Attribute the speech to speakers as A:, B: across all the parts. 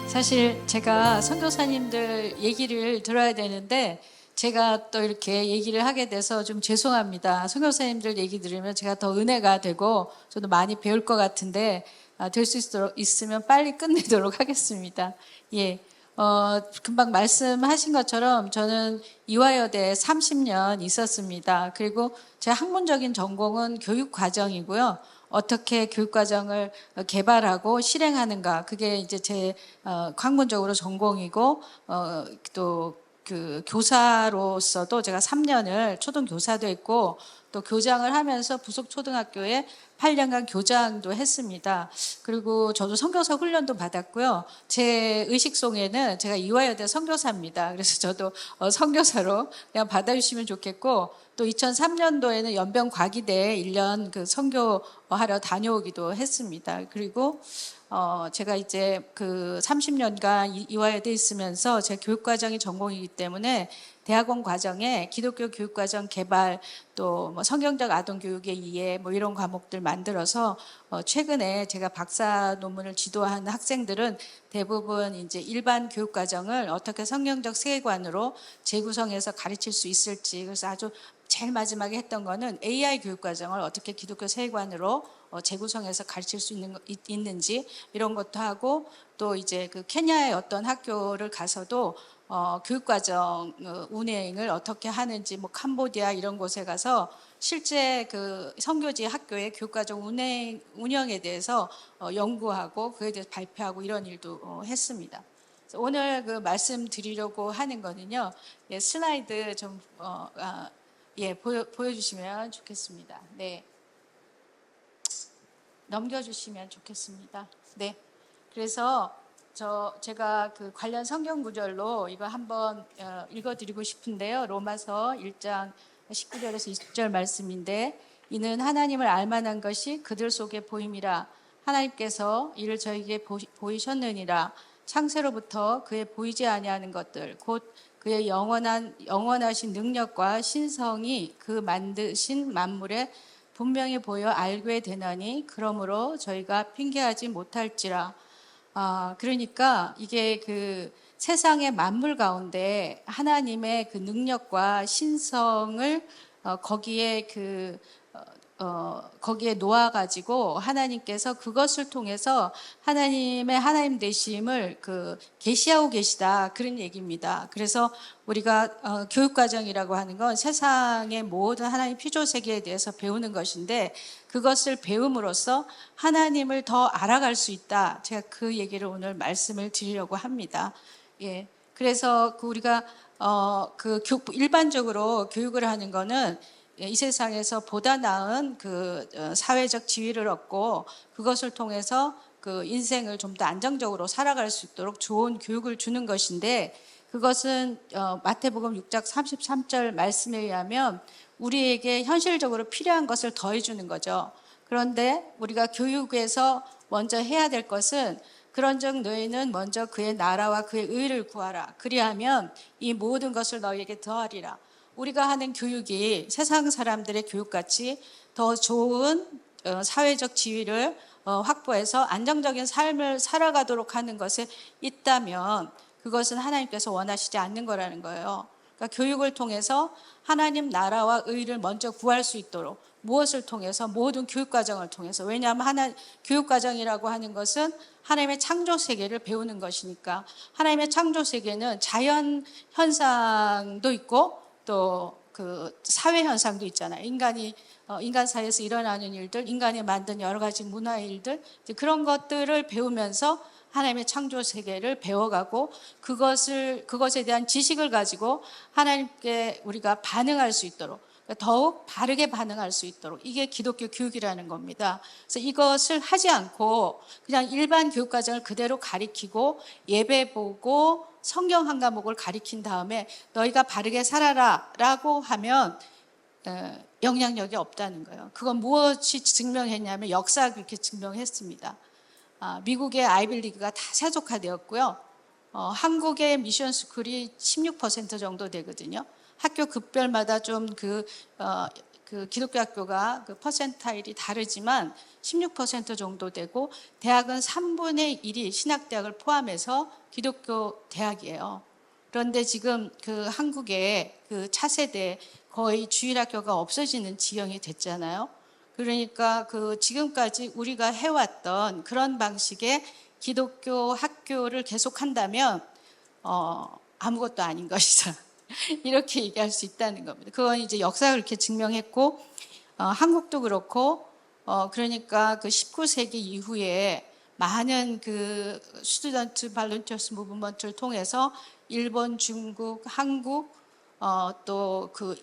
A: 사실 제가 선교사님들 얘기를 들어야 되는데 제가 또 이렇게 얘기를 하게 돼서 좀 죄송합니다. 선교사님들 얘기 들으면 제가 더 은혜가 되고 저도 많이 배울 것 같은데 될 수 있으면 빨리 끝내도록 하겠습니다. 예. 금방 말씀하신 것처럼 저는 이화여대에 30년 있었습니다. 그리고 제 학문적인 전공은 교육과정이고요. 어떻게 교육과정을 개발하고 실행하는가. 그게 이제 제 학문적으로 전공이고, 또 그 교사로서도 제가 3년을 초등교사도 했고, 또 교장을 하면서 부속초등학교에 8년간 교장도 했습니다. 그리고 저도 선교사 훈련도 받았고요. 제 의식송에는 제가 이화여대 선교사입니다. 그래서 저도 선교사로 그냥 받아주시면 좋겠고, 또 2003년도에는 연변과기대에 1년 그 선교하러 다녀오기도 했습니다. 그리고 제가 이제 그 30년간 이화여대에 있으면서 제 교육과정이 전공이기 때문에 대학원 과정에 기독교 교육과정 개발 또 뭐 성경적 아동교육의 이해 뭐 이런 과목들 만들어서 최근에 제가 박사 논문을 지도한 학생들은 대부분 이제 일반 교육과정을 어떻게 성경적 세계관으로 재구성해서 가르칠 수 있을지, 그래서 아주 제일 마지막에 했던 거는 AI 교육과정을 어떻게 기독교 세계관으로 재구성해서 가르칠 수 있는지 이런 것도 하고, 또 이제 그 케냐의 어떤 학교를 가서도 교육과정 운행을 어떻게 하는지, 뭐 캄보디아 이런 곳에 가서 실제 그 선교지 학교의 교육과정 운영에 대해서 연구하고 그에 대해서 발표하고 이런 일도 했습니다. 오늘 그 말씀드리려고 하는 거는요, 예, 슬라이드 좀 보여주시면 좋겠습니다. 네, 넘겨주시면 좋겠습니다. 네, 그래서 제가 그 관련 성경 구절로 이거 한번 읽어드리고 싶은데요. 로마서 1장 19절에서 20절 말씀인데, 이는 하나님을 알만한 것이 그들 속에 보임이라. 하나님께서 이를 저에게 보이셨느니라. 창세로부터 그의 보이지 아니하는 것들 곧 그의 영원하신 능력과 신성이 그 만드신 만물에 분명히 보여 알게 되나니 그러므로 저희가 핑계하지 못할지라. 그러니까 이게 그 세상의 만물 가운데 하나님의 그 능력과 신성을 거기에 거기에 놓아가지고 하나님께서 그것을 통해서 하나님의 하나님 되심을 계시하고 계시다, 그런 얘기입니다. 그래서 우리가 교육과정이라고 하는 건 세상의 모든 하나님 피조 세계에 대해서 배우는 것인데, 그것을 배움으로써 하나님을 더 알아갈 수 있다. 제가 그 얘기를 오늘 말씀을 드리려고 합니다. 예. 그래서 우리가 일반적으로 교육을 하는 거는 이 세상에서 보다 나은 사회적 지위를 얻고 그것을 통해서 그 인생을 좀 더 안정적으로 살아갈 수 있도록 좋은 교육을 주는 것인데, 그것은 마태복음 6장 33절 말씀에 의하면 우리에게 현실적으로 필요한 것을 더해주는 거죠. 그런데 우리가 교육에서 먼저 해야 될 것은, 그런즉 너희는 먼저 그의 나라와 그의 의를 구하라. 그리하면 이 모든 것을 너희에게 더하리라. 우리가 하는 교육이 세상 사람들의 교육같이 더 좋은 사회적 지위를 확보해서 안정적인 삶을 살아가도록 하는 것에 있다면 그것은 하나님께서 원하시지 않는 거라는 거예요. 그러니까 교육을 통해서 하나님 나라와 의를 먼저 구할 수 있도록, 무엇을 통해서? 모든 교육과정을 통해서. 왜냐하면 교육과정이라고 하는 것은 하나님의 창조 세계를 배우는 것이니까. 하나님의 창조 세계는 자연 현상도 있고 또 그 사회 현상도 있잖아요. 인간 사이에서 일어나는 일들, 인간이 만든 여러 가지 문화의 일들, 그런 것들을 배우면서 하나님의 창조 세계를 배워가고 그것에 대한 지식을 가지고 하나님께 우리가 반응할 수 있도록, 더욱 바르게 반응할 수 있도록, 이게 기독교 교육이라는 겁니다. 그래서 이것을 하지 않고 그냥 일반 교육과정을 그대로 가리키고 예배 보고 성경 한 과목을 가리킨 다음에 너희가 바르게 살아라 라고 하면 영향력이 없다는 거예요. 그건 무엇이 증명했냐면 역사가 그렇게 증명했습니다. 미국의 아이비리그가 다 세속화되었고요. 한국의 미션 스쿨이 16% 정도 되거든요. 학교 급별마다 좀 그 기독교 학교가 그 퍼센타일이 다르지만 16% 정도 되고 대학은 3분의 1이 신학대학을 포함해서 기독교 대학이에요. 그런데 지금 그 한국의 그 차세대 거의 주일학교가 없어지는 지경이 됐잖아요. 그러니까 그 지금까지 우리가 해왔던 그런 방식의 기독교 학교를 계속한다면 아무것도 아닌 것이다. 이렇게 얘기할 수 있다는 겁니다. 그건 이제 역사가 그렇게 증명했고 한국도 그렇고 그러니까 그 19세기 이후에 많은 그 스튜던트 발런티어스 무브먼트를 통해서 일본, 중국, 한국 또 그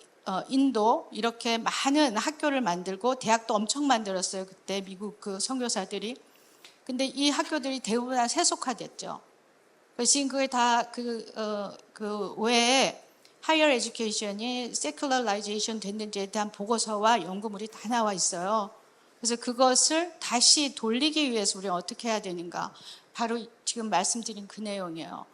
A: 인도 이렇게 많은 학교를 만들고 대학도 엄청 만들었어요. 그때 미국 그 선교사들이. 근데 이 학교들이 대부분 다 세속화됐죠. 지금 그게 다 그 외에 하이어 에듀케이션이 세큘러라이제이션 됐는지에 대한 보고서와 연구물이 다 나와 있어요. 그래서 그것을 다시 돌리기 위해서 우리가 어떻게 해야 되는가. 바로 지금 말씀드린 그 내용이에요.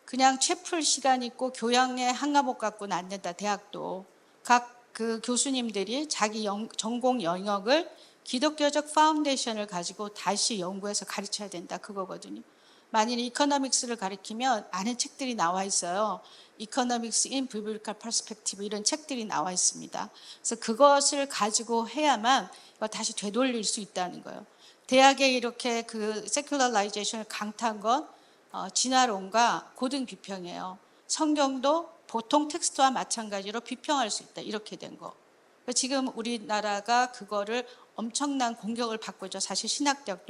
A: 그냥 채플 시간 있고 교양의 한과목 갖고는 안 된다. 대학도. 각 그 교수님들이 자기 전공 영역을 기독교적 파운데이션을 가지고 다시 연구해서 가르쳐야 된다. 그거거든요. 만일 이코노믹스를 가르치면 많은 책들이 나와 있어요. 이코노믹스 인 비블리컬 퍼스펙티브 이런 책들이 나와 있습니다. 그래서 그것을 가지고 해야만 다시 되돌릴 수 있다는 거예요. 대학에 이렇게 그 세큘러라이제이션을 강타한 건 진화론과 고등 비평이에요. 성경도 보통 텍스트와 마찬가지로 비평할 수 있다. 이렇게 된 거. 지금 우리나라가 그거를 엄청난 공격을 받고 있죠. 사실 신학대학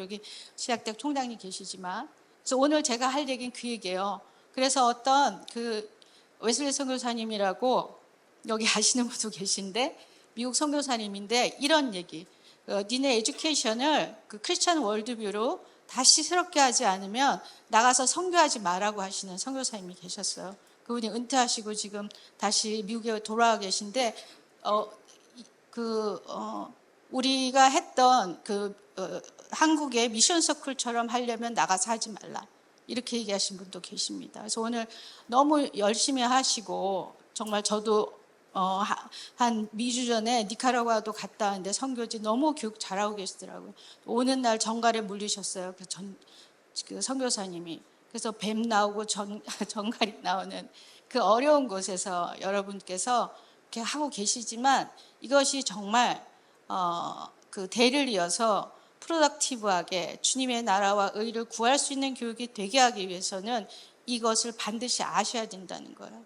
A: 총장님 계시지만. 그래서 오늘 제가 할 얘기는 그 얘기예요. 그래서 어떤 그 웨슬리 선교사님이라고 여기 아시는 분도 계신데 미국 선교사님인데 이런 얘기. 니네 에듀케이션을 그 크리스천 월드뷰로 다시 새롭게 하지 않으면 나가서 선교하지 말라고 하시는 선교사님이 계셨어요. 그분이 은퇴하시고 지금 다시 미국에 돌아와 계신데 우리가 했던 한국의 미션 서클처럼 하려면 나가서 하지 말라. 이렇게 얘기하신 분도 계십니다. 그래서 오늘 너무 열심히 하시고 정말 저도 한 2주 전에 니카라과도 갔다 왔는데 선교지 너무 교육 잘하고 계시더라고요. 오는 날 정갈에 물리셨어요. 그 선교사님이. 그래서 뱀 나오고 정갈이 나오는 그 어려운 곳에서 여러분께서 이렇게 하고 계시지만 이것이 정말 그 대를 이어서 프로덕티브하게 주님의 나라와 의를 구할 수 있는 교육이 되게 하기 위해서는 이것을 반드시 아셔야 된다는 거예요.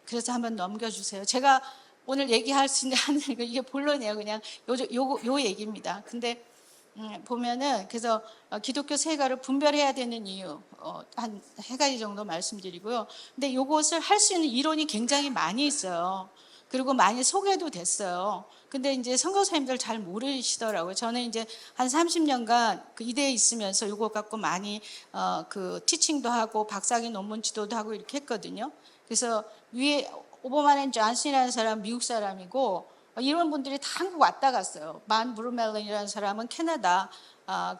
A: 그래서 한번 넘겨주세요. 제가 오늘 얘기할 수 있는 이게 본론이에요. 그냥 요 얘기입니다. 근데 보면은 그래서 기독교 세가를 분별해야 되는 이유 한 세 가지 정도 말씀드리고요. 근데 요것을 할 수 있는 이론이 굉장히 많이 있어요. 그리고 많이 소개도 됐어요. 근데 이제 선교사님들 잘 모르시더라고요. 저는 이제 한 30년간 그 이대에 있으면서 요거 갖고 많이 그 티칭도 하고 박사학위 논문 지도도 하고 이렇게 했거든요. 그래서 위에 오버만 존슨이라는 사람 미국 사람이고 이런 분들이 다 한국 왔다 갔어요. 만 브루멜런이라는 사람은 캐나다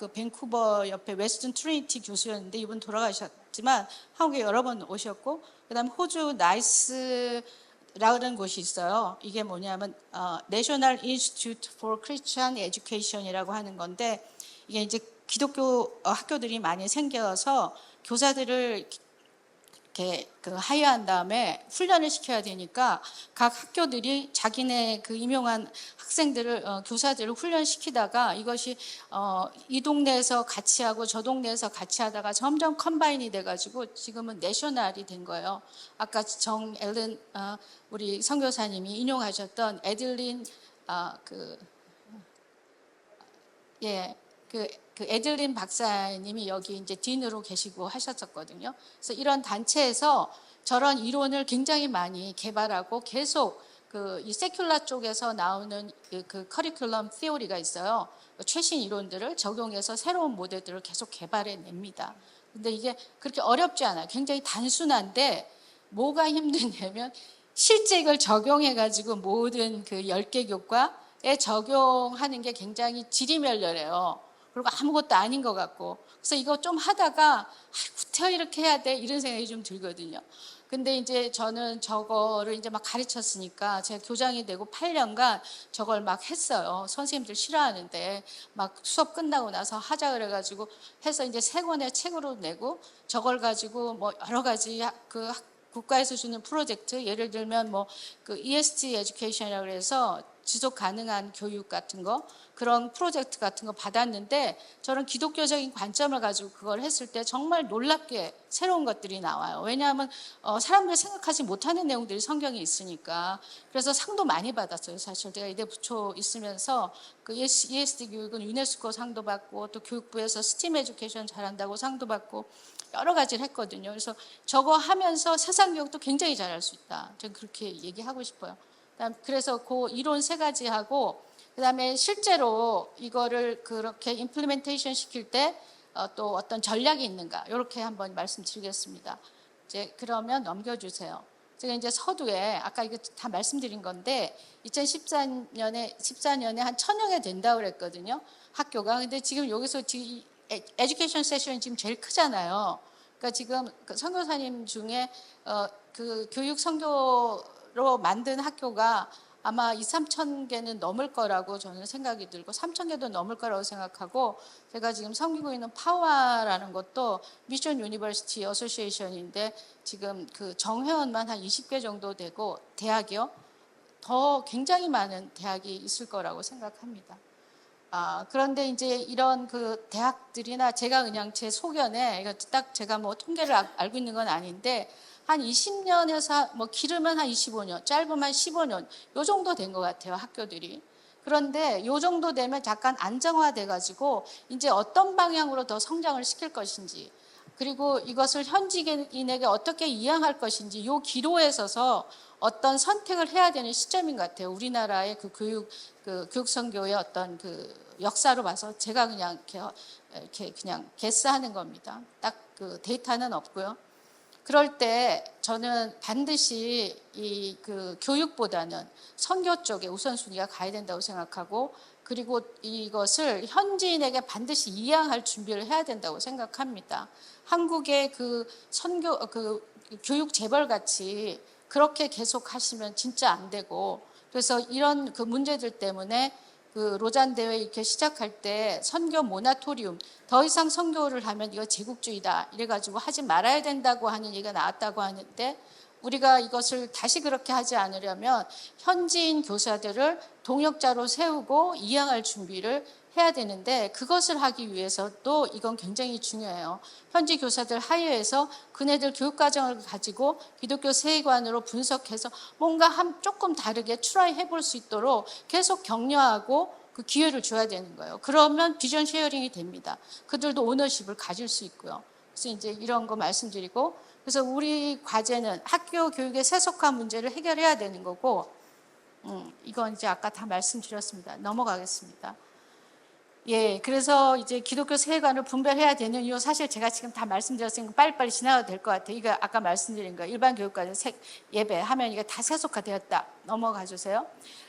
A: 그 밴쿠버 옆에 웨스턴 트리니티 교수였는데 이분 돌아가셨지만 한국에 여러 번 오셨고 그다음 호주 나이스라는 곳이 있어요. 이게 뭐냐면 National Institute for Christian Education이라고 하는 건데 이게 이제 기독교 학교들이 많이 생겨서 교사들을 이렇게 하야한 다음에 훈련을 시켜야 되니까 각 학교들이 자기네 그 임용한 학생들을 교사들을 훈련시키다가 이것이 이 동네에서 같이 하고 저 동네에서 같이 하다가 점점 컴바인이 돼가지고 지금은 내셔널이 된 거예요. 아까 정 앨런 우리 선교사님이 인용하셨던 에들린 그 에들린 박사님이 여기 이제 딘으로 계시고 하셨었거든요. 그래서 이런 단체에서 저런 이론을 굉장히 많이 개발하고 계속 이 세큘라 쪽에서 나오는 그 커리큘럼 티오리가 있어요. 최신 이론들을 적용해서 새로운 모델들을 계속 개발해 냅니다. 근데 이게 그렇게 어렵지 않아요. 굉장히 단순한데 뭐가 힘드냐면 실제 이걸 적용해가지고 모든 그 10개 교과에 적용하는 게 굉장히 지리멸렬해요. 그리고 아무것도 아닌 것 같고. 그래서 이거 좀 하다가 어떻게 이렇게 해야 돼? 이런 생각이 좀 들거든요. 근데 이제 저는 저거를 이제 막 가르쳤으니까 제가 교장이 되고 8년간 저걸 막 했어요. 선생님들 싫어하는데 막 수업 끝나고 나서 하자 그래가지고 해서 이제 3권의 책으로 내고 저걸 가지고 뭐 여러 가지 국가에서 주는 프로젝트, 예를 들면 뭐 그 ESG 에듀케이션이라고 해서 지속 가능한 교육 같은 거, 그런 프로젝트 같은 거 받았는데 저는 기독교적인 관점을 가지고 그걸 했을 때 정말 놀랍게 새로운 것들이 나와요. 왜냐하면 사람들이 생각하지 못하는 내용들이 성경에 있으니까. 그래서 상도 많이 받았어요. 사실 제가 이대 부초 있으면서 그 ESG 교육은 유네스코 상도 받고 또 교육부에서 스팀 에듀케이션 잘한다고 상도 받고 여러 가지를 했거든요. 그래서 저거 하면서 세상 교육도 굉장히 잘할 수 있다. 저는 그렇게 얘기하고 싶어요. 그래서 그 이론 3가지 하고, 그다음에 실제로 이거를 그렇게 임플리멘테이션 시킬 때 또 어떤 전략이 있는가, 이렇게 한번 말씀드리겠습니다. 이제 그러면 넘겨주세요. 제가 이제 서두에 아까 이거 다 말씀드린 건데 2014년에 한 1000명이 된다고 그랬거든요. 학교가. 근데 지금 여기서 지금 에듀케이션 세션이 지금 제일 크잖아요. 그러니까 지금 그 선교사님 중에 그 교육 선교로 만든 학교가 아마 2,000~3,000 개는 넘을 거라고 저는 생각이 들고 3,000 개도 넘을 거라고 생각하고, 제가 지금 섬기고 있는 파와라는 것도 미션 유니버시티 어소시에이션인데 지금 그 정회원만 한 20개 정도 되고, 대학이요. 더 굉장히 많은 대학이 있을 거라고 생각합니다. 그런데 이제 이런 그 대학들이나 제가 그냥 제 소견에, 이거 딱 제가 뭐 통계를 알고 있는 건 아닌데 한 20년에서 뭐 길으면 한 25년, 짧으면 15년 요 정도 된 것 같아요, 학교들이. 그런데 요 정도 되면 약간 안정화돼 가지고 이제 어떤 방향으로 더 성장을 시킬 것인지, 그리고 이것을 현지인에게 어떻게 이양할 것인지, 요 기로에 서서 어떤 선택을 해야 되는 시점인 것 같아요. 우리나라의 그 교육 선교의 어떤 그 역사로 봐서 제가 그냥 이렇게 그냥 게스하는 겁니다. 딱 그 데이터는 없고요. 그럴 때 저는 반드시 이 그 교육보다는 선교 쪽에 우선순위가 가야 된다고 생각하고, 그리고 이것을 현지인에게 반드시 이양할 준비를 해야 된다고 생각합니다. 한국의 그 선교 그 교육 재벌 같이 그렇게 계속 하시면 진짜 안 되고, 그래서 이런 그 문제들 때문에 그 로잔 대회 이렇게 시작할 때 선교 모나토리움, 더 이상 선교를 하면 이거 제국주의다 이래가지고 하지 말아야 된다고 하는 얘기가 나왔다고 하는데, 우리가 이것을 다시 그렇게 하지 않으려면 현지인 교사들을 동역자로 세우고 이양할 준비를 해야 되는데, 그것을 하기 위해서도 이건 굉장히 중요해요. 현지 교사들 하이어에서 그네들 교육과정을 가지고 기독교 세계관으로 분석해서 뭔가 조금 다르게 트라이 해볼 수 있도록 계속 격려하고 그 기회를 줘야 되는 거예요. 그러면 비전 쉐어링이 됩니다. 그들도 오너십을 가질 수 있고요. 그래서 이제 이런 거 말씀드리고, 그래서 우리 과제는 학교 교육의 세속화 문제를 해결해야 되는 거고, 이건 이제 아까 다 말씀드렸습니다. 넘어가겠습니다. 예, 그래서 이제 기독교 세계관을 분별해야 되는 이유, 사실 제가 지금 다 말씀드렸으니까 빨리빨리 지나가도 될 것 같아요. 이거 아까 말씀드린 거, 일반 교육과정 예배하면 이게 다 세속화되었다. 넘어가 주세요.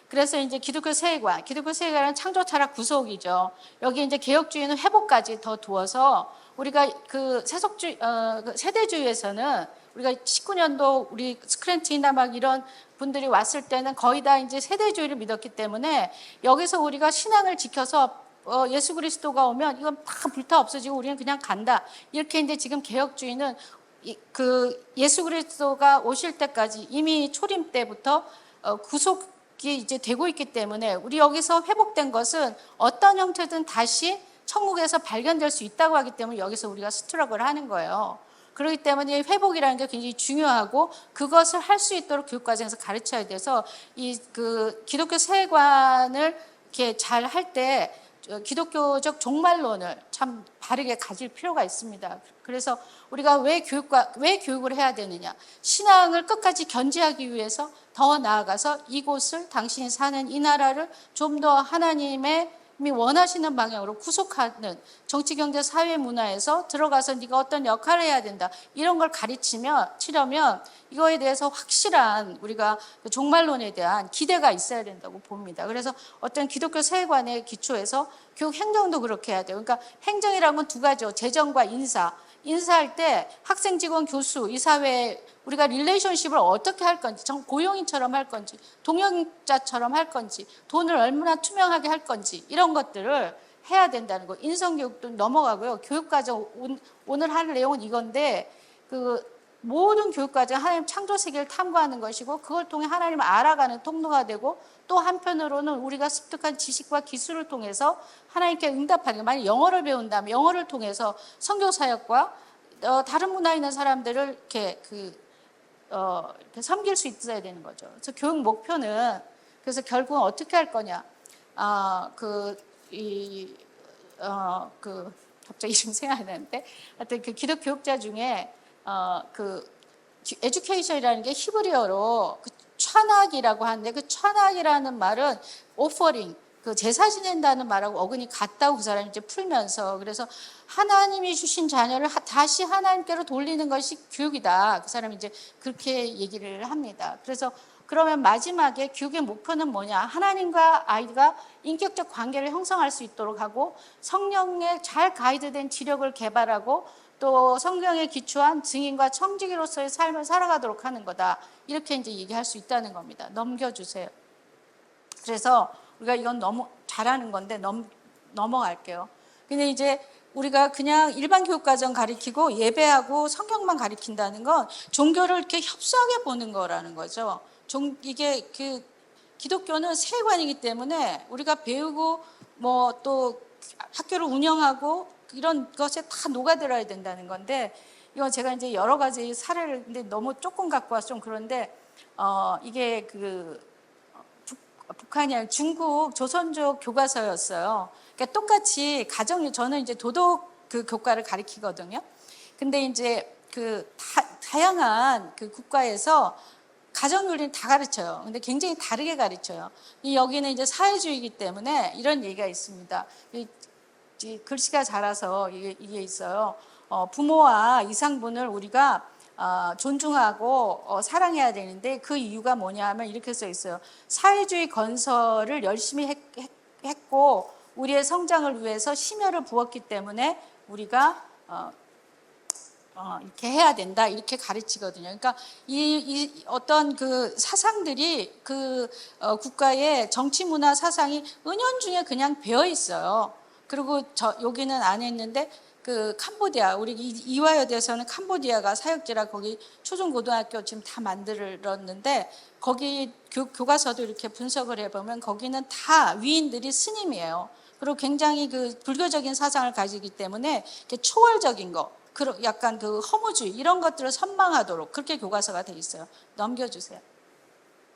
A: 그래서 이제 기독교 세계관은 창조 타락 구속이죠. 여기 이제 개혁주의는 회복까지 더 두어서, 우리가 그 그 세대주의에서는 우리가 19년도 우리 스크랜치나 막 이런 분들이 왔을 때는 거의 다 이제 세대주의를 믿었기 때문에 여기서 우리가 신앙을 지켜서 예수 그리스도가 오면 이건 다 불타 없어지고 우리는 그냥 간다. 이렇게 이제 지금 개혁주의는 그 예수 그리스도가 오실 때까지 이미 초림 때부터 구속이 이제 되고 있기 때문에, 우리 여기서 회복된 것은 어떤 형태든 다시 천국에서 발견될 수 있다고 하기 때문에 여기서 우리가 스트럭을 하는 거예요. 그렇기 때문에 회복이라는 게 굉장히 중요하고, 그것을 할 수 있도록 교육과정에서 가르쳐야 돼서 이 그 기독교 세계관을 이렇게 잘 할 때 기독교적 종말론을 참 바르게 가질 필요가 있습니다. 그래서 우리가 왜 교육을 해야 되느냐? 신앙을 끝까지 견지하기 위해서, 더 나아가서 이곳을, 당신이 사는 이 나라를 좀 더 하나님의 원하시는 방향으로 구속하는 정치, 경제, 사회, 문화에서 들어가서 네가 어떤 역할을 해야 된다, 이런 걸 치려면 이거에 대해서 확실한 우리가 종말론에 대한 기대가 있어야 된다고 봅니다. 그래서 어떤 기독교 세계관의 기초에서 교육 행정도 그렇게 해야 돼요. 그러니까 행정이라는 건 2가지죠. 재정과 인사. 인사할 때 학생, 직원, 교수, 이 사회에 우리가 릴레이션십을 어떻게 할 건지, 고용인처럼 할 건지, 동역자처럼 할 건지, 돈을 얼마나 투명하게 할 건지 이런 것들을 해야 된다는 거. 인성교육도 넘어가고요. 교육과정 오늘 할 내용은 이건데 그 모든 교육과정 하나님 창조 세계를 탐구하는 것이고 그걸 통해 하나님을 알아가는 통로가 되고 또 한편으로는 우리가 습득한 지식과 기술을 통해서 하나님께 응답하는, 만약 영어를 배운다면 영어를 통해서 선교사역과 다른 문화에 있는 사람들을 이렇게 이렇게 섬길 수 있어야 되는 거죠. 그래서 교육 목표는 그래서 결국은 어떻게 할 거냐? 갑자기 이름 생각이 나는데 하여튼 그 기독 교육자 중에 에듀케이션이라는 게 히브리어로 찬악이라고 하는데 그 찬악이라는 말은 오퍼링, 제사 지낸다는 말하고 어근이 같다고 그 사람이 이제 풀면서, 그래서 하나님이 주신 자녀를 다시 하나님께로 돌리는 것이 교육이다. 그 사람이 이제 그렇게 얘기를 합니다. 그래서 그러면 마지막에 교육의 목표는 뭐냐? 하나님과 아이가 인격적 관계를 형성할 수 있도록 하고 성령에 잘 가이드된 지력을 개발하고 또 성경에 기초한 증인과 청지기로서의 삶을 살아가도록 하는 거다. 이렇게 이제 얘기할 수 있다는 겁니다. 넘겨주세요. 그래서 우리가 이건 너무 잘하는 건데 넘어갈게요. 근데 이제 우리가 그냥 일반 교육과정 가리키고 예배하고 성경만 가리킨다는 건 종교를 이렇게 협소하게 보는 거라는 거죠. 이게 기독교는 세관이기 때문에 우리가 배우고 뭐 또 학교를 운영하고 이런 것에 다 녹아들어야 된다는 건데, 이건 제가 이제 여러 가지 사례를 근데 너무 조금 갖고 와서 좀 그런데 이게 북한이 아니라 중국 조선족 교과서였어요. 그러니까 똑같이 저는 이제 도덕 교과를 가리키거든요. 근데 이제 다양한 국가에서 가정윤리는 다 가르쳐요. 근데 굉장히 다르게 가르쳐요. 여기는 이제 사회주의이기 때문에 이런 얘기가 있습니다. 글씨가 자라서 이게 있어요. 부모와 이상분을 우리가 존중하고 사랑해야 되는데 그 이유가 뭐냐 하면 이렇게 써 있어요. 사회주의 건설을 열심히 했고 우리의 성장을 위해서 심혈을 부었기 때문에 우리가 이렇게 해야 된다, 이렇게 가르치거든요. 그러니까 어떤 사상들이 국가의 정치 문화 사상이 은연중에 그냥 배어 있어요. 그리고 여기는 안 했는데 캄보디아, 우리 이화여대에서는 캄보디아가 사역지라 거기 초중고등학교 지금 다 만들었는데 거기 교과서도 이렇게 분석을 해보면 거기는 다 위인들이 스님이에요. 그리고 굉장히 불교적인 사상을 가지기 때문에 초월적인 거, 약간 허무주의 이런 것들을 선망하도록 그렇게 교과서가 돼 있어요. 넘겨주세요.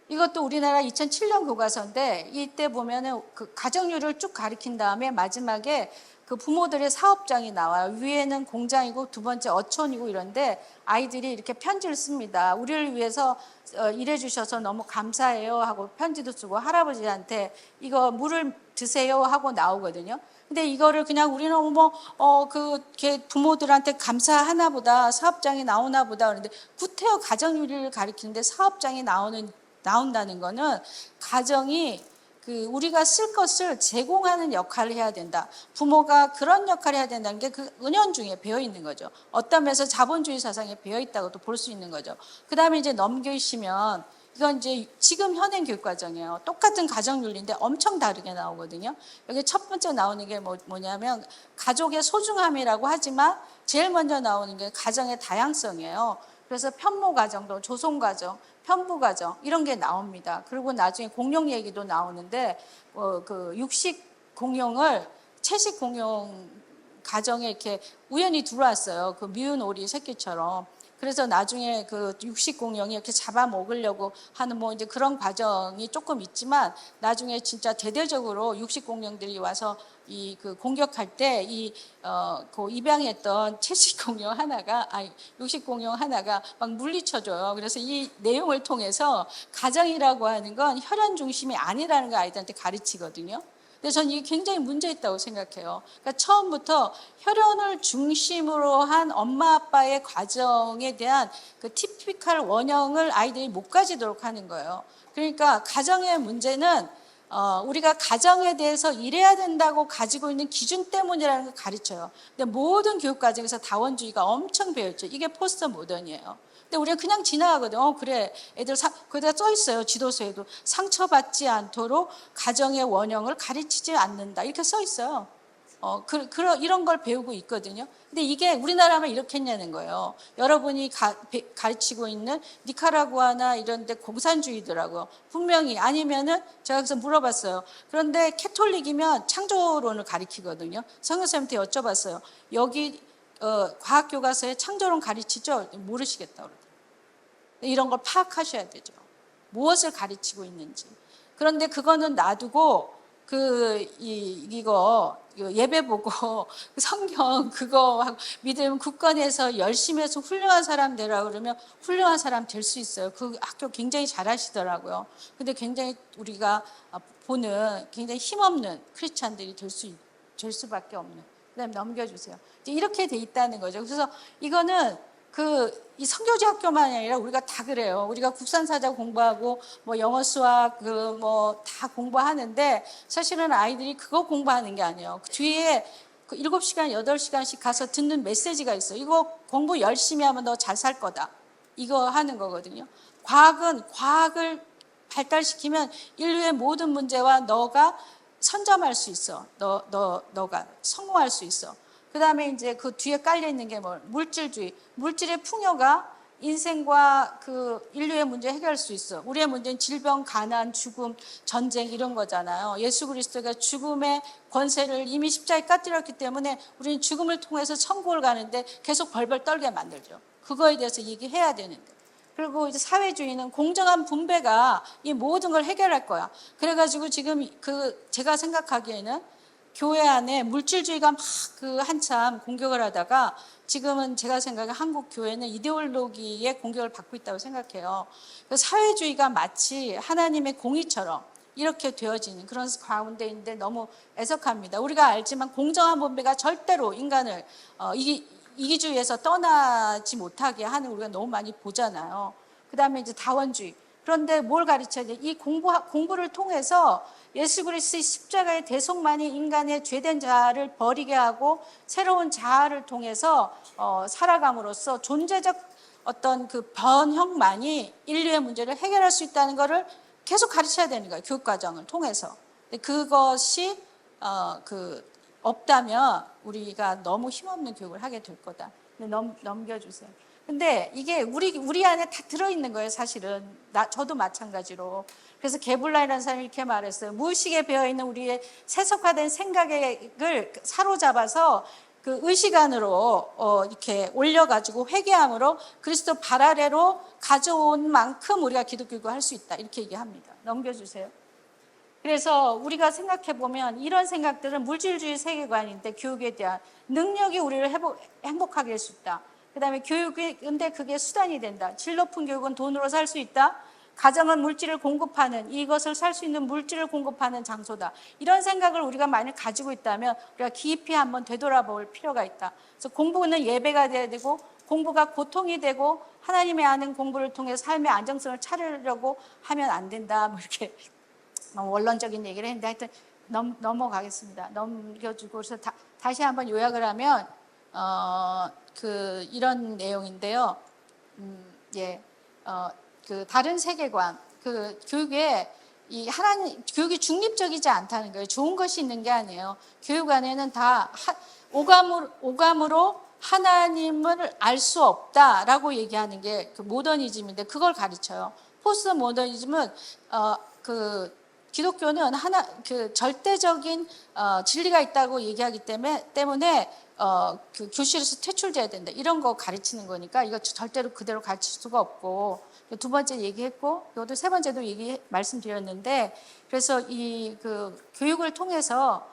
A: 이것도 우리나라 2007년 교과서인데 이때 보면은 가정률을 쭉 가리킨 다음에 마지막에 부모들의 사업장이 나와요. 위에는 공장이고 두 번째 어촌이고 이런데 아이들이 이렇게 편지를 씁니다. 우리를 위해서 일해 주셔서 너무 감사해요 하고 편지도 쓰고 할아버지한테 이거 물을 드세요 하고 나오거든요. 근데 이거를 그냥 우리는 부모들한테 감사하나 보다, 사업장이 나오나 보다 그러는데 구태여 가정윤리를 가리키는데 사업장이 나온다는 거는 가정이 우리가 쓸 것을 제공하는 역할을 해야 된다. 부모가 그런 역할을 해야 된다는 게 은연중에 배어 있는 거죠. 어떤 면에서 자본주의 사상에 배어 있다고도 볼 수 있는 거죠. 그 다음에 이제 넘기시면 이건 이제 지금 현행 교육과정이에요. 똑같은 가정윤리인데 엄청 다르게 나오거든요. 여기 첫 번째 나오는 게 뭐냐면 가족의 소중함이라고 하지만 제일 먼저 나오는 게 가정의 다양성이에요. 그래서 편모가정도 조손가정, 편부가정 이런 게 나옵니다. 그리고 나중에 공용 얘기도 나오는데 육식 공용을 채식 공용 가정에 이렇게 우연히 들어왔어요. 미운 오리 새끼처럼. 그래서 나중에 육식 공룡이 이렇게 잡아먹으려고 하는 이제 그런 과정이 조금 있지만 나중에 진짜 대대적으로 육식 공룡들이 와서 공격할 때 입양했던 채식 공룡 하나가 육식 공룡 하나가 막 물리쳐줘요. 그래서 이 내용을 통해서 가정이라고 하는 건 혈연 중심이 아니라는 걸 아이들한테 가르치거든요. 근데 저는 이게 굉장히 문제 있다고 생각해요. 그러니까 처음부터 혈연을 중심으로 한 엄마 아빠의 과정에 대한 티피컬 원형을 아이들이 못 가지도록 하는 거예요. 그러니까 가정의 문제는 우리가 가정에 대해서 이래야 된다고 가지고 있는 기준 때문이라는 걸 가르쳐요. 근데 모든 교육 과정에서 다원주의가 엄청 배웠죠. 이게 포스트 모던이에요. 근데 우리가 그냥 지나가거든요. 그래, 애들 거기다 써 있어요. 지도서에도 상처받지 않도록 가정의 원형을 가르치지 않는다 이렇게 써 있어요. 이런 걸 배우고 있거든요. 근데 이게 우리나라만 이렇게 했냐는 거예요. 여러분이 가르치고 있는 니카라구아나 이런 데 공산주의더라고요. 분명히. 아니면은 제가 그래서 물어봤어요. 그런데 캐톨릭이면 창조론을 가르치거든요. 성교사님한테 여쭤봤어요. 여기 과학교과서에 창조론 가르치죠? 모르시겠다 그러더라고요. 이런 걸 파악하셔야 되죠. 무엇을 가르치고 있는지. 그런데 그거는 놔두고 이거 예배 보고 성경 그거 하고 믿음 굳건해서 열심히 해서 훌륭한 사람 되라 그러면 훌륭한 사람 될 수 있어요. 그 학교 굉장히 잘하시더라고요. 근데 굉장히 우리가 보는 굉장히 힘없는 크리스찬들이 될 수밖에 없는. 그다음에 넘겨주세요. 이제 이렇게 돼 있다는 거죠. 그래서 이거는 이 선교지 학교만이 아니라 우리가 다 그래요. 우리가 국산사자 공부하고 뭐 영어 수학 다 공부하는데 사실은 아이들이 그거 공부하는 게 아니에요. 그 뒤에 7시간, 8시간씩 가서 듣는 메시지가 있어요. 이거 공부 열심히 하면 너 잘 살 거다. 이거 하는 거거든요. 과학을 발달시키면 인류의 모든 문제와 너가 선점할 수 있어. 너가 성공할 수 있어. 그 다음에 이제 그 뒤에 깔려있는 게 물질주의. 물질의 풍요가 인생과 인류의 문제 해결할 수 있어. 우리의 문제는 질병, 가난, 죽음, 전쟁 이런 거잖아요. 예수 그리스도가 죽음의 권세를 이미 십자가에 까뜨렸기 때문에 우리는 죽음을 통해서 천국을 가는데 계속 벌벌 떨게 만들죠. 그거에 대해서 얘기해야 되는데. 그리고 이제 사회주의는 공정한 분배가 이 모든 걸 해결할 거야. 그래가지고 지금 제가 생각하기에는 교회 안에 물질주의가 막 한참 공격을 하다가 지금은 제가 생각에 한국 교회는 이데올로기의 공격을 받고 있다고 생각해요. 사회주의가 마치 하나님의 공의처럼 이렇게 되어지는 그런 가운데인데 너무 애석합니다. 우리가 알지만 공정한 분배가 절대로 인간을 이기주의에서 떠나지 못하게 하는 우리가 너무 많이 보잖아요. 그 다음에 이제 다원주의. 그런데 뭘 가르쳐야 돼? 이 공부를 통해서 예수 그리스도의 십자가의 대속만이 인간의 죄된 자아를 버리게 하고 새로운 자아를 통해서 살아감으로써 존재적 어떤 그 변형만이 인류의 문제를 해결할 수 있다는 것을 계속 가르쳐야 되는 거예요. 교육과정을 통해서. 그것이 없다면 우리가 너무 힘없는 교육을 하게 될 거다. 넘겨주세요. 근데 이게 우리 안에 다 들어있는 거예요, 사실은. 저도 마찬가지로. 그래서 게블라이라는 사람이 이렇게 말했어요. 무의식에 배어있는 우리의 세속화된 생각을 사로잡아서 그 의식 안으로 이렇게 올려가지고 회개함으로 그리스도 발 아래로 가져온 만큼 우리가 기독교육을 할 수 있다. 이렇게 얘기합니다. 넘겨주세요. 그래서 우리가 생각해보면 이런 생각들은 물질주의 세계관인데 교육에 대한 능력이 우리를 행복하게 할 수 있다. 그 다음에 근데 그게 수단이 된다. 질 높은 교육은 돈으로 살 수 있다. 가정은 물질을 공급하는, 이것을 살 수 있는 물질을 공급하는 장소다. 이런 생각을 우리가 만약 가지고 있다면 우리가 깊이 한번 되돌아볼 필요가 있다. 그래서 공부는 예배가 돼야 되고 공부가 고통이 되고 하나님의 아는 공부를 통해 삶의 안정성을 찾으려고 하면 안 된다. 이렇게 원론적인 얘기를 했는데 하여튼 넘어가겠습니다. 넘겨주고 그래서 다시 한번 요약을 하면 이런 내용인데요. 다른 세계관, 교육에 교육이 중립적이지 않다는 거예요. 좋은 것이 있는 게 아니에요. 교육 안에는 다 오감으로 하나님을 알 수 없다라고 얘기하는 게 모더니즘인데 그걸 가르쳐요. 포스트 모더니즘은 기독교는 절대적인 진리가 있다고 얘기하기 때문에 교실에서 퇴출돼야 된다. 이런 거 가르치는 거니까 이거 절대로 그대로 가르칠 수가 없고 두 번째 얘기했고 이것도 세 번째도 말씀드렸는데 그래서 교육을 통해서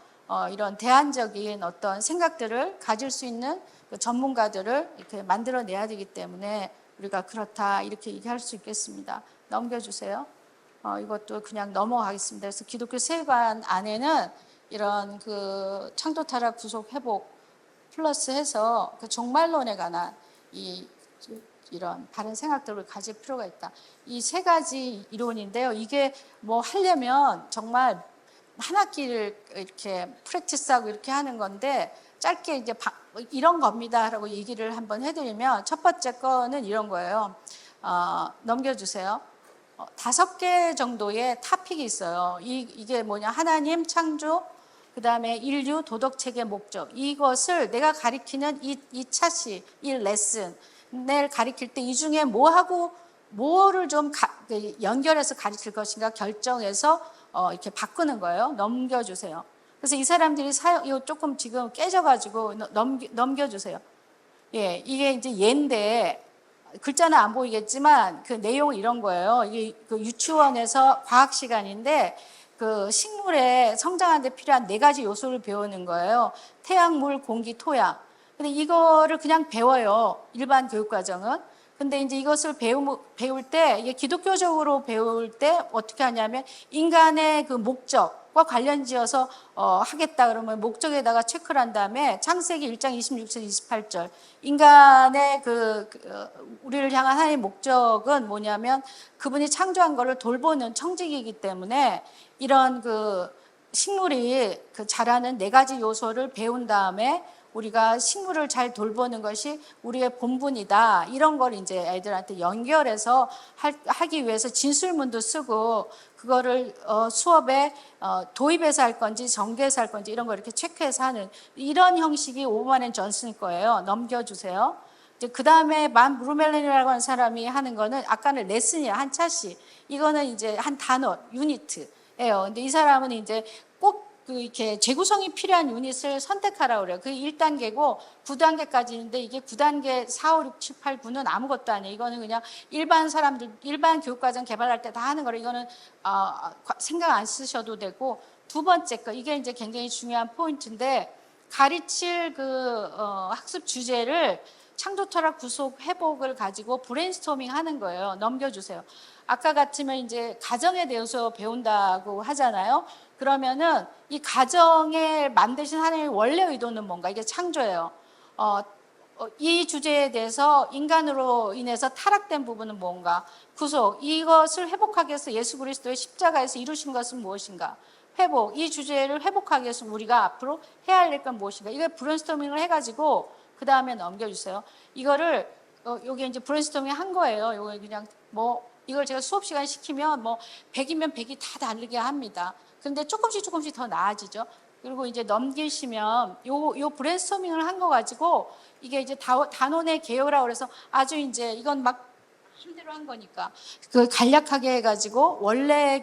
A: 이런 대안적인 어떤 생각들을 가질 수 있는 전문가들을 이렇게 만들어내야 되기 때문에 우리가 그렇다 이렇게 얘기할 수 있겠습니다. 넘겨주세요. 이것도 그냥 넘어가겠습니다. 그래서 기독교 세계관 안에는 이런 창조 타락 구속 회복 플러스 해서 종말론에 관한 이런 바른 생각들을 가질 필요가 있다. 이 세 가지 이론인데요. 이게 뭐 하려면 정말 한 학기를 이렇게 프랙티스하고 이렇게 하는 건데 짧게 이제 이런 겁니다라고 얘기를 한번 해드리면 첫 번째 거는 이런 거예요. 넘겨주세요. 5개 정도의 토픽이 있어요. 이게 뭐냐? 하나님, 창조, 그 다음에 인류, 도덕체계, 목적. 이것을 내가 가리키는 이 차시, 이 레슨을 가리킬 때 이 중에 뭐를 좀 연결해서 가르칠 것인가 결정해서 이렇게 바꾸는 거예요. 넘겨주세요. 그래서 이 사람들이 이거 조금 지금 깨져가지고 넘겨주세요. 예, 이게 이제 예인데 글자는 안 보이겠지만 그 내용은 이런 거예요. 이게 그 유치원에서 과학 시간인데 그 식물의 성장하는 데 필요한 4가지 요소를 배우는 거예요. 태양, 물, 공기, 토양. 근데 이거를 그냥 배워요. 일반 교육과정은. 근데 이제 이것을 배울 때, 이게 기독교적으로 배울 때 어떻게 하냐면 인간의 그 목적과 관련 지어서 하겠다 그러면 목적에다가 체크를 한 다음에 창세기 1장 26절 28절 인간의 우리를 향한 하나님의 목적은 뭐냐면 그분이 창조한 거를 돌보는 청지기이기 때문에 이런 그 식물이 자라는 4가지 요소를 배운 다음에 우리가 식물을 잘 돌보는 것이 우리의 본분이다. 이런 걸 이제 애들한테 연결해서 하기 위해서 진술문도 쓰고 그거를 수업에 도입해서 할 건지 전개해서 할 건지 이런 거 이렇게 체크해서 하는 이런 형식이 오버만 앤 존슨 거예요. 넘겨주세요. 그 다음에 만 브루멜렌이라고 하는 사람이 하는 거는 아까는 레슨이야. 한 차씩. 이거는 이제 한 단원, 유니트예요. 근데 이 사람은 이제 꼭 이렇게 재구성이 필요한 유닛을 선택하라고 그래요. 그게 1단계고 9단계까지 있는데 이게 9단계 4, 5, 6, 7, 8, 9는 아무것도 아니에요. 이거는 그냥 일반 사람들, 일반 교육과정 개발할 때 다 하는 거라 이거는 생각 안 쓰셔도 되고 두 번째 거, 이게 이제 굉장히 중요한 포인트인데 가르칠 학습 주제를 창조 철학 구속 회복을 가지고 브레인스토밍 하는 거예요. 넘겨주세요. 아까 같으면 이제 가정에 대해서 배운다고 하잖아요. 그러면은 이 가정에 만드신 하나님의 원래 의도는 뭔가? 이게 창조예요. 이 주제에 대해서 인간으로 인해서 타락된 부분은 뭔가? 구속. 이것을 회복하기 위해서 예수 그리스도의 십자가에서 이루신 것은 무엇인가? 회복. 이 주제를 회복하기 위해서 우리가 앞으로 해야 할 일은 무엇인가? 이걸 브레인스토밍을 해가지고 그 다음에 넘겨주세요. 이거를 여기 이제 브레인스토밍 한 거예요. 이거 그냥 이걸 제가 수업 시간 시키면 100이면 100이 다 다르게 합니다. 근데 조금씩 더 나아지죠. 그리고 이제 넘기시면 요 브레인스토밍을 한 거 가지고 이게 이제 단원의 개요라고 그래서 아주 이제 이건 막 힘대로 한 거니까 그 간략하게 해가지고 원래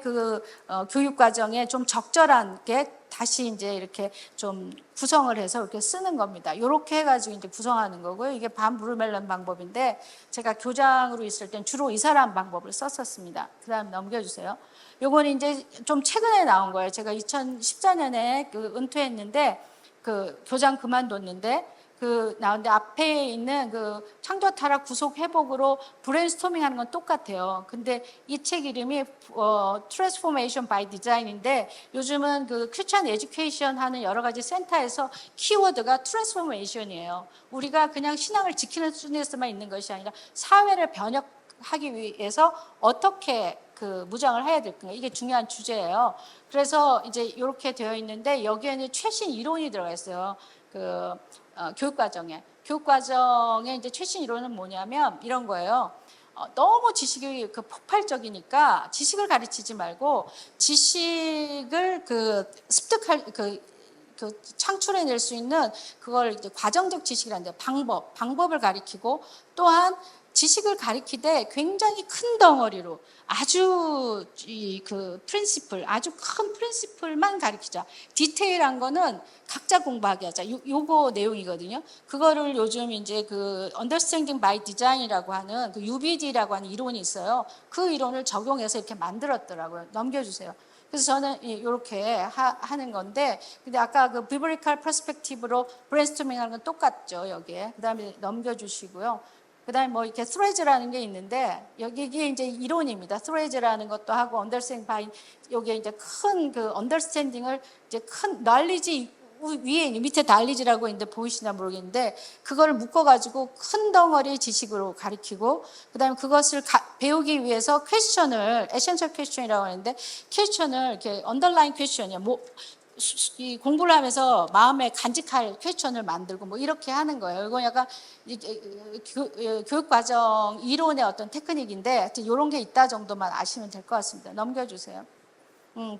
A: 교육 과정에 좀 적절한 게 다시 이제 이렇게 좀 구성을 해서 이렇게 쓰는 겁니다. 이렇게 해가지고 이제 구성하는 거고요. 이게 반 브루멜런 방법인데 제가 교장으로 있을 땐 주로 이 사람 방법을 썼었습니다. 그다음 넘겨주세요. 요거는 이제 좀 최근에 나온 거예요. 제가 2014년에 은퇴했는데 교장 그만뒀는데 나오는데 앞에 있는 창조 타락 구속 회복으로 브레인스토밍 하는 건 똑같아요. 근데 이 책 이름이 Transformation by Design인데 요즘은 크리스천 에듀케이션 하는 여러 가지 센터에서 키워드가 트랜스포메이션이에요. 우리가 그냥 신앙을 지키는 수준에서만 있는 것이 아니라 사회를 변혁하기 위해서 어떻게 무장을 해야 될 건가, 이게 중요한 주제예요. 그래서 이제 이렇게 되어 있는데 여기에는 최신 이론이 들어가 있어요. 교육과정에 이제 최신 이론은 뭐냐면 이런 거예요. 너무 지식이 폭발적이니까 지식을 가르치지 말고 지식을 습득할 창출해낼 수 있는 그걸 이제 과정적 지식이라는데 방법을 가리키고 또한 지식을 가리키되 굉장히 큰 덩어리로 아주 프린시플, 아주 큰 프린시플만 가리키자. 디테일한 거는 각자 공부하게 하자. 요거 내용이거든요. 그거를 요즘 이제 Understanding by Design이라고 하는 UBD라고 하는 이론이 있어요. 그 이론을 적용해서 이렇게 만들었더라고요. 넘겨주세요. 그래서 저는 이렇게 하는 건데, 근데 아까 비블리컬 퍼스펙티브로 브레인스토밍 하는 건 똑같죠, 여기에. 그 다음에 넘겨주시고요. 그 다음에 이렇게 스트레이즈라는 게 있는데, 이게 이제 이론입니다. 스트레이즈라는 것도 하고, 언더스탠딩 바이, 여기에 이제 큰 언더스탠딩을 이제 큰 knowledge 위에 밑에 달리지라고 있는데 보이시나 모르겠는데 그거를 묶어가지고 큰 덩어리 지식으로 가리키고 그다음에 그것을 배우기 위해서 퀘스천을 에센셜 퀘스천이라고 하는데 퀘스천을 이렇게 언더라인 퀘스천이야. 뭐 이 공부를 하면서 마음에 간직할 퀘스천을 만들고 뭐 이렇게 하는 거예요. 이건 약간 교육 과정 이론의 어떤 테크닉인데 하여튼 이런 게 있다 정도만 아시면 될 것 같습니다. 넘겨주세요.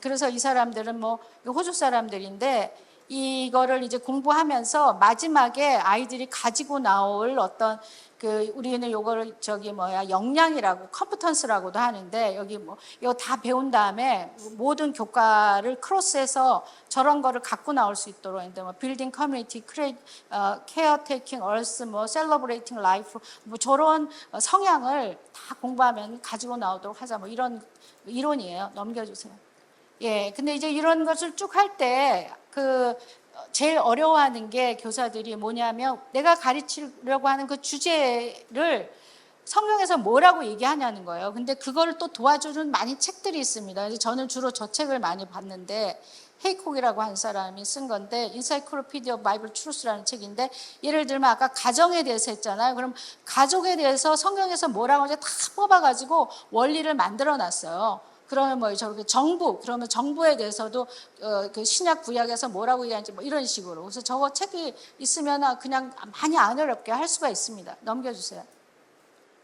A: 그래서 이 사람들은 뭐 호주 사람들인데 이거를 이제 공부하면서 마지막에 아이들이 가지고 나올 어떤 그 우리는 요거를 역량이라고 컴퓨턴스라고도 하는데 여기 뭐 이거 다 배운 다음에 모든 교과를 크로스해서 저런 거를 갖고 나올 수 있도록 했는데 뭐 빌딩 커뮤니티, 케어 테이킹 얼스, 뭐 셀러브레이팅 라이프 뭐 저런 성향을 다 공부하면 가지고 나오도록 하자 뭐 이런 이론이에요. 넘겨주세요. 예, 근데 이제 이런 것을 쭉 할 때 제일 어려워하는 게 교사들이 뭐냐면 내가 가르치려고 하는 그 주제를 성경에서 뭐라고 얘기하냐는 거예요. 근데 그거를 또 도와주는 많이 책들이 있습니다. 그래서 저는 주로 저 책을 많이 봤는데 헤이콕이라고 한 사람이 쓴 건데 Encyclopedia of Bible Truth라는 책인데 예를 들면 아까 가정에 대해서 했잖아요. 그럼 가족에 대해서 성경에서 뭐라고 하는지 다 뽑아가지고 원리를 만들어 놨어요. 그러면 뭐 저렇게 정부 그러면 정부에 대해서도 그 신약 구약에서 뭐라고 얘기하는지 뭐 이런 식으로 그래서 저거 책이 있으면 그냥 많이 안 어렵게 할 수가 있습니다. 넘겨주세요.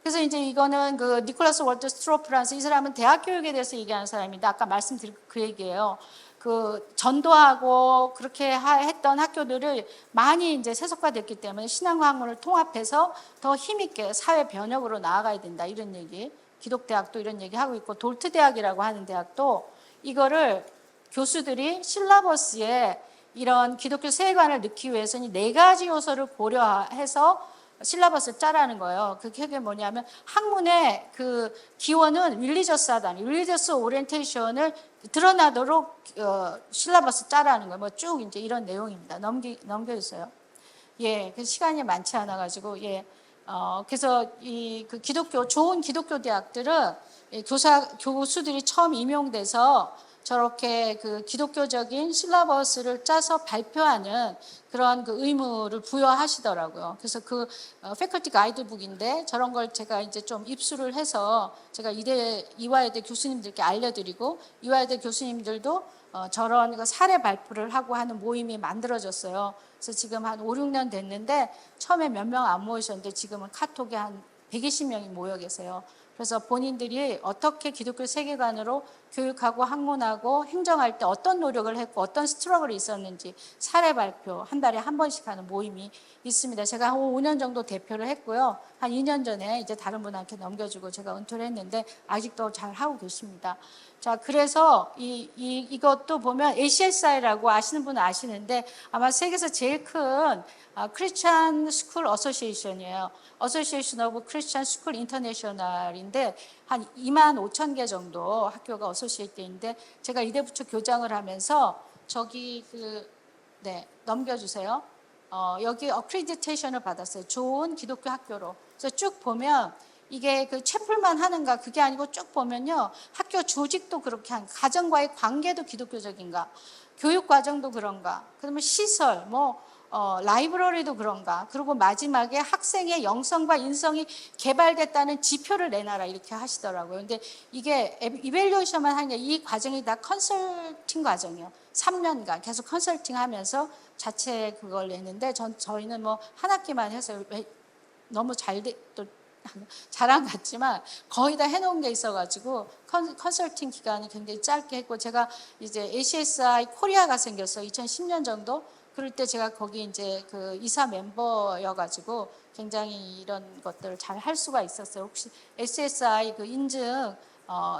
A: 그래서 이제 이거는 그 니콜라스 월터 스트로프라는 이 사람은 대학 교육에 대해서 얘기하는 사람인데 아까 말씀드린 그 얘기예요. 그 전도하고 그렇게 했던 학교들을 많이 이제 세속화됐기 때문에 신앙과 학문을 통합해서 더 힘있게 사회 변혁으로 나아가야 된다 이런 얘기. 기독대학도 이런 얘기 하고 있고 돌트 대학이라고 하는 대학도 이거를 교수들이 실라버스에 이런 기독교 세계관을 넣기 위해서는 4가지 요소를 고려해서 실라버스를 짜라는 거예요. 그게 뭐냐면 학문의 그 기원은 릴리저스하다니 릴리저스 오리엔테이션을 드러나도록 실라버스 짜라는 거예요. 뭐 쭉 이제 이런 내용입니다. 넘겨주세요. 예, 그 시간이 많지 않아 가지고 예. 그래서 그 좋은 기독교 대학들은 교수들이 처음 임용돼서 저렇게 그 기독교적인 실라버스를 짜서 발표하는 그런 그 의무를 부여하시더라고요. 그래서 그 패컬티 가이드북인데 저런 걸 제가 이제 좀 입수를 해서 제가 이화여대 교수님들께 알려드리고 이화여대 교수님들도 저런 사례 발표를 하고 하는 모임이 만들어졌어요. 그래서 지금 한 5, 6년 됐는데 처음에 몇 명 안 모이셨는데 지금은 카톡에 한 120명이 모여 계세요. 그래서 본인들이 어떻게 기독교 세계관으로 교육하고 학문하고 행정할 때 어떤 노력을 했고 어떤 스트러글이 있었는지 사례 발표 한 달에 한 번씩 하는 모임이 있습니다. 제가 한 5년 정도 대표를 했고요. 한 2년 전에 이제 다른 분한테 넘겨주고 제가 은퇴를 했는데 아직도 잘 하고 계십니다. 자, 그래서 이것도 보면 ACSI라고 아시는 분은 아시는데 아마 세계에서 제일 큰 크리스찬 스쿨 어소시에이션이에요. 어소시에이션 오브 크리스찬 스쿨 인터내셔널인데 한 2만 5천 개 정도 학교가 어소시에이트 있는데 제가 이대부초 교장을 하면서 넘겨주세요. 여기 어크리디테이션을 받았어요. 좋은 기독교 학교로. 그래서 쭉 보면 이게 그 채플만 하는가 그게 아니고 쭉 보면요. 학교 조직도 그렇게 한 가정과의 관계도 기독교적인가 교육 과정도 그런가 그러면 시설 라이브러리도 그런가 그리고 마지막에 학생의 영성과 인성이 개발됐다는 지표를 내놔라 이렇게 하시더라고요. 근데 이게 이밸류에이션만 하는 게 이 과정이 다 컨설팅 과정이에요. 3년간 계속 컨설팅 하면서 자체 그걸 내는데 저희는 뭐 한 학기만 해서 너무 또 자랑 같지만 거의 다 해놓은 게 있어가지고 컨설팅 기간이 굉장히 짧게 했고 제가 이제 ACSI 코리아가 생겼어요. 2010년 정도. 그럴 때 제가 거기 이제 그 이사 멤버여가지고 굉장히 이런 것들을 잘 할 수가 있었어요. 혹시 SSI 그 인증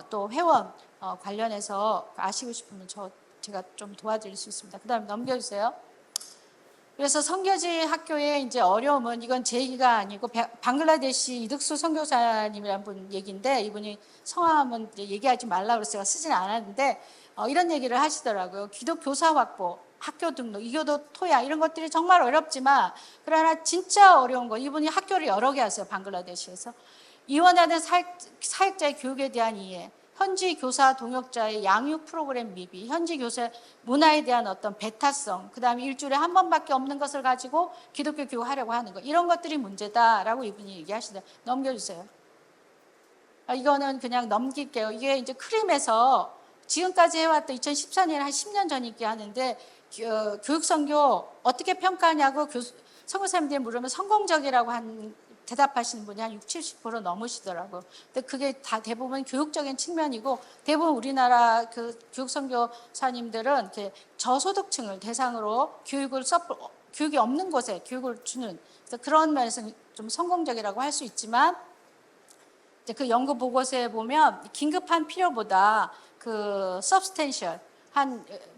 A: 또 회원 관련해서 아시고 싶으면 제가 좀 도와드릴 수 있습니다. 그다음에 넘겨주세요. 그래서 선교지 학교의 이제 어려움은 이건 제 얘기가 아니고 방글라데시 이득수 선교사님이라는 분 얘기인데 이분이 성함은 얘기하지 말라고 그래서 제가 쓰진 않았는데 이런 얘기를 하시더라고요. 기독교사 확보, 학교 등록, 이교도 토야 이런 것들이 정말 어렵지만 그러나 진짜 어려운 건 이분이 학교를 여러 개 하세요. 방글라데시에서. 이원하는 사역자의 교육에 대한 이해, 현지 교사 동역자의 양육 프로그램 미비, 현지 교사 문화에 대한 어떤 배타성, 그다음에 일주일에 한 번밖에 없는 것을 가지고 기독교 교육하려고 하는 거, 이런 것들이 문제다라고 이분이 얘기하시다. 넘겨주세요. 이거는 그냥 넘길게요. 이게 이제 크림에서 지금까지 해왔던 2014년 한 10년 전이기 하는데 교육선교 어떻게 평가하냐고 선교사님들이 물으면 성공적이라고 대답하시는 분이 한 60, 70% 넘으시더라고요. 근데 그게 다 대부분 교육적인 측면이고, 대부분 우리나라 그 교육선교사님들은 이렇게 저소득층을 대상으로 교육이 없는 곳에 교육을 주는, 그래서 그런 면에서 좀 성공적이라고 할 수 있지만, 이제 그 연구 보고서에 보면 긴급한 필요보다 그 substantial,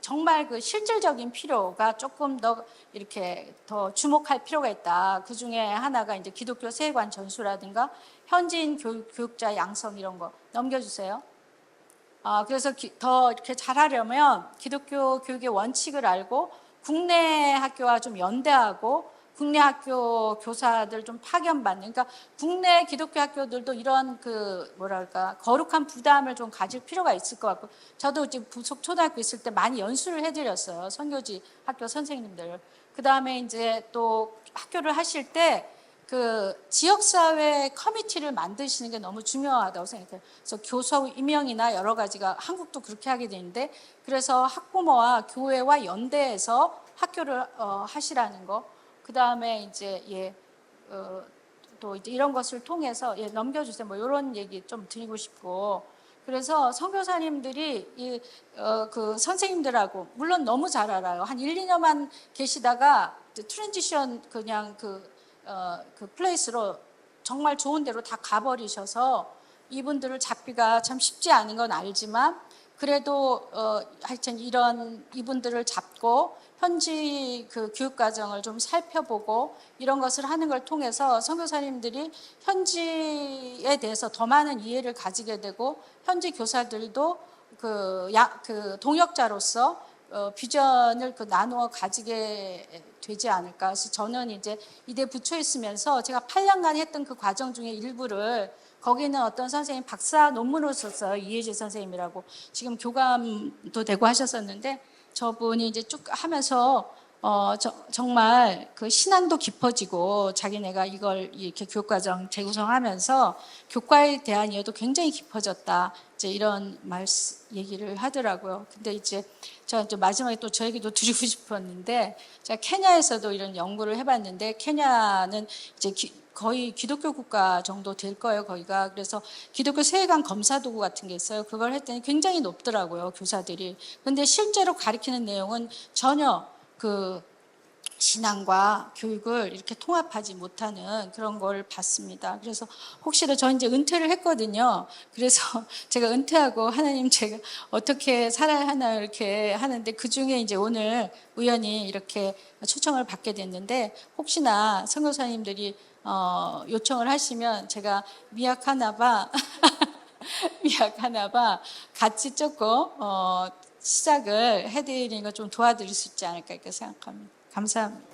A: 정말 그 실질적인 필요가 조금 더 이렇게 더 주목할 필요가 있다. 그 중에 하나가 이제 기독교 세관 전수라든가 현지인 교육자 양성, 이런 거 넘겨주세요. 그래서 더 이렇게 잘하려면 기독교 교육의 원칙을 알고 국내 학교와 좀 연대하고 국내 학교 교사들 좀 파견받는, 그러니까 국내 기독교 학교들도 이런 거룩한 부담을 좀 가질 필요가 있을 것 같고, 저도 이제 부속 초등학교 있을 때 많이 연수를 해드렸어요. 선교지 학교 선생님들. 그 다음에 이제 또 학교를 하실 때 그 지역사회 커미티를 만드시는 게 너무 중요하다고 생각해요. 그래서 교수 임명이나 여러 가지가 한국도 그렇게 하게 되는데, 그래서 학부모와 교회와 연대해서 학교를 하시라는 거. 그 다음에 이제 또 이제 이런 것을 통해서 넘겨주세요. 뭐 이런 얘기 좀 드리고 싶고, 그래서 선교사님들이 그 선생님들하고 물론 너무 잘 알아요. 한 1, 2년만 계시다가 트랜지션 그냥 그 플레이스로 정말 좋은 데로 다 가버리셔서 이분들을 잡기가 참 쉽지 않은 건 알지만, 그래도 하여튼 이분들을 잡고 현지 그 교육 과정을 좀 살펴보고 이런 것을 하는 걸 통해서 선교사님들이 현지에 대해서 더 많은 이해를 가지게 되고, 현지 교사들도 그 동역자로서 비전을 나누어 가지게 되지 않을까. 그래서 저는 이제 이대 부초에 있으면서 제가 8년간 했던 그 과정 중에 일부를, 거기는 어떤 선생님 박사 논문을 썼어요. 이혜재 선생님이라고. 지금 교감도 되고 하셨었는데, 저분이 이제 쭉 하면서 정말 그 신앙도 깊어지고 자기네가 이걸 이렇게 교육과정 재구성하면서 교과에 대한 이해도 굉장히 깊어졌다. 이제 이런 얘기를 하더라고요. 근데 이제 저 마지막에 또 저 얘기도 드리고 싶었는데, 제가 케냐에서도 이런 연구를 해봤는데, 케냐는 이제 거의 기독교 국가 정도 될 거예요, 거기가. 그래서 기독교 세계관 검사 도구 같은 게 있어요. 그걸 했더니 굉장히 높더라고요, 교사들이. 근데 실제로 가르치는 내용은 전혀 그 신앙과 교육을 이렇게 통합하지 못하는 그런 걸 봤습니다. 그래서 혹시나 저 이제 은퇴를 했거든요. 그래서 제가 은퇴하고 하나님 제가 어떻게 살아야 하나 이렇게 하는데, 그 중에 이제 오늘 우연히 이렇게 초청을 받게 됐는데, 혹시나 선교사님들이 요청을 하시면 제가 미약하나 봐 같이 조금 시작을 해드리는 거 좀 도와드릴 수 있지 않을까 이렇게 생각합니다. 감사합니다.